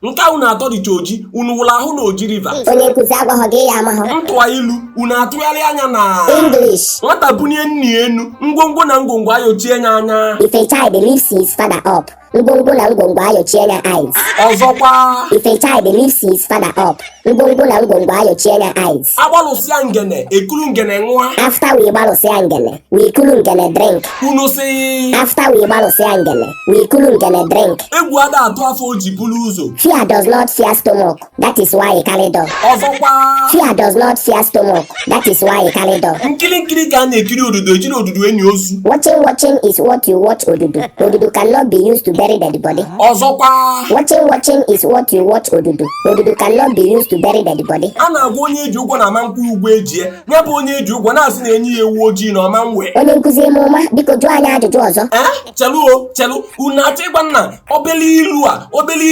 Nka unu atọ dị choji unu wụla ahụ na Oji River. Onye nkuzi agwaghọ gị ya amahọ. Ntụwa ilu unu atụgharị anya na English. nwata bunye nni enu ngwongwo na ngwongwo ayochie nya anya. If a child lifts his father up, ngwongwo na ngwongwo ayochie nya eyes. Ọzọkwa, If a child lifts his father up, ngwongwo na ngwongwo ayochie nya eyes. agbalụsịa ngene ekulu ngene nwa. After we gbalụsịa ngene, we kulu ngene drink. Unu si After we gbalụsịa ngene, we kulu ngene drink. egwu ada atụ afọ o ji bulu ụzọ. Fear does not fear stomach, that is why he carried on. Ọzọkwa, Fear does not fear stomach, that is why he carried on. nkiri ka a na-ekiri odudo ejiri odudo enyi ozu. Watching is what you watch odudu. Odudu cannot be used to bury dead body. Ọzọkwa, Watching is what you watch odudu. Odudu cannot be used to bury dead body. a na-agwa onye eji ụgwọ na ama nkwụ ugbo ejie ya bụ onye eji ụgwọ na-asị na enyi ya ewu ojii na ọma mwe. Onye nkuzi ịmụma biko jụọ anyị ajụjụ ọzọ. Chelu unu achọ ịgwa nna obele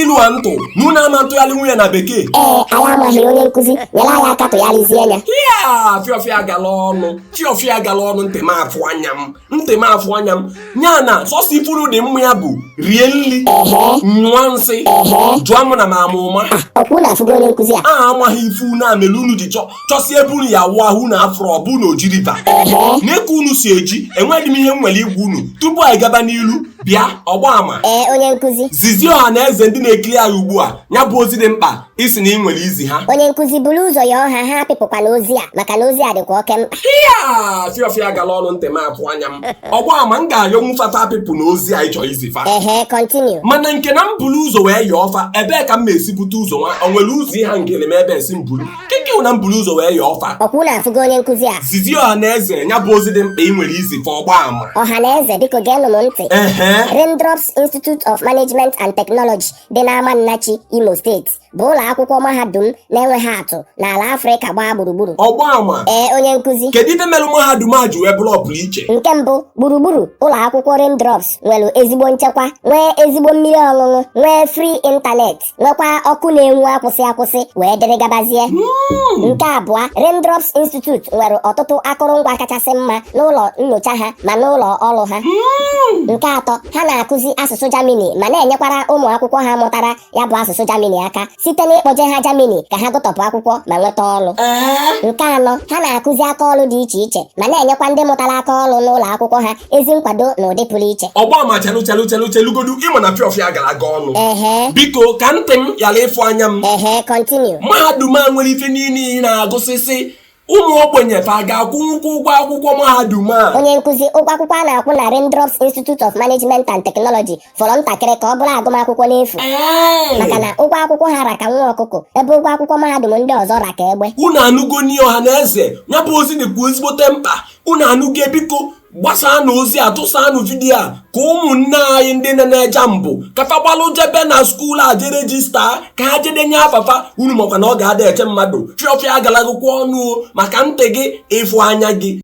ilu a ntụ na unu ama ntụgharị nwunye na bekee. Anyị amaghị onye nkuzi nyere anyị aka tụgharịzie anya. Ya fiọfịa gala ọnụ ntị m afụ anya m nya na sọsọ ifuru dị mma ya bụ rie nri nyụọ nsị jụọ mụ na m ama ụma. Ọkwụ na-afụgo onye nkuzi a. A amaghị ifu na mere unu ji chọsi ebe unu ya wụ ahụ na afro bụ na Oji River. N'eke unu si eji enweghị m ihe m nwere igwu unu tupu anyị gaba n'ilu bịa ọgbaama. Onye nkuzi. Zizi ọha na eze ndị na-ekiri anyị ugbu a ya bụ ozi dị mkpa isi na ị nwere izi ha. Onye nkuzi buru ụzọ ya ọha ha apịpụkwana ozi a maka na ozi a dịkwa oke mkpa. Fiọfịa gala ọnụ ntị m afụ anya m ọgbaama m ga-ayọ nwụfata apịpụ na ozi anyị chọrọ izi fa. Continue. Mana nke na m buru ụzọ wee yọọ fa ebee ka m na-esi bute ụzọ nwa o nwere ụzọ ihe ngele m ebe esi m buru keke na m buru ụzọ wee yọọ fa. Ọkwụ na-afụgo onye nkuzi a. Zizi ọha na eze ya bụ ozi dị mkpa ị nwere izi fa ọgbaama. Ọha na eze biko geenụ m ntị. Raindrops Institute of Management and Technology dị n'Amannachi, Imo Steeti bụ ụlọ akwụkwọ mahadum na-enweghị atụ n'ala Afrịka gbaa gburugburu. Ọgbaama. Onye nkuzi. Kedu ife mere mahadum a ji wee bụrụ ọpụrụ iche? Nke mbụ, gburugburu ụlọ akwụkwọ Raindrops nwere ezigbo nchekwa, nwee ezigbo mmiri ọṅụṅụ, nwee free internet, nwekwa ọkụ na-enwu akwụsị wee dịrị gabazie. Nke abụọ, Raindrops Institute nwere ọtụtụ akụrụngwa kachasị mma n'ụlọ nyocha ha ma n'ụlọ ọrụ ha. Nke atọ, ha na-akụzi asụsụ Germany ma na-enyekwara ụmụ akwụkwọ ha mụtara ya bụ asụsụ Germany aka site n'ịkpọje ha Germany ka ha gụtọpụ akwụkwọ ma nweta ọrụ. Nke anọ, ha na-akụzi aka ọrụ dị iche iche ma na-enyekwa ndị mụtara aka ọrụ n'ụlọ akwụkwọ ha ezi nkwado na ụdị pụrụ iche. Ọgbaama chelugodu ịma na fiọfịa gara aga ọnụ. Biko ka ntị m ghara ịfụ anya m. Continue. Mahadum a nwere ife niile na-agụsịsị ụmụ ogbenye fa ga-akwụ ụgwọ akwụkwọ mahadum a. Onye nkuzi, ụgwọ akwụkwọ a na-akwụ na Raindrops Institute of Management and Technology fọrọ ntakịrị ka ọ bụrụ agụmakwụkwọ n'efu maka na ụgwọ akwụkwọ ha raka nwa ọkụkọ ebe ụgwọ akwụkwọ mahadum ndị ọzọ raka egbe. Unu anụgo n'ihe ọha na eze ya bụ ozi dịkwa ezigbote mkpa unu anụgo biko gbasaa na ozi atụsanụ vidiyo a ka ụmụnne anyị ndị na-eje mbụ kafa gbalụ jebe na skuulu a je rejista ka ha jedenye afafa unu makwa na ọ ga-ada eche mmadụ fiọfịa agalaghịkwa ọnụ maka ntị gị ịfụ anya gị.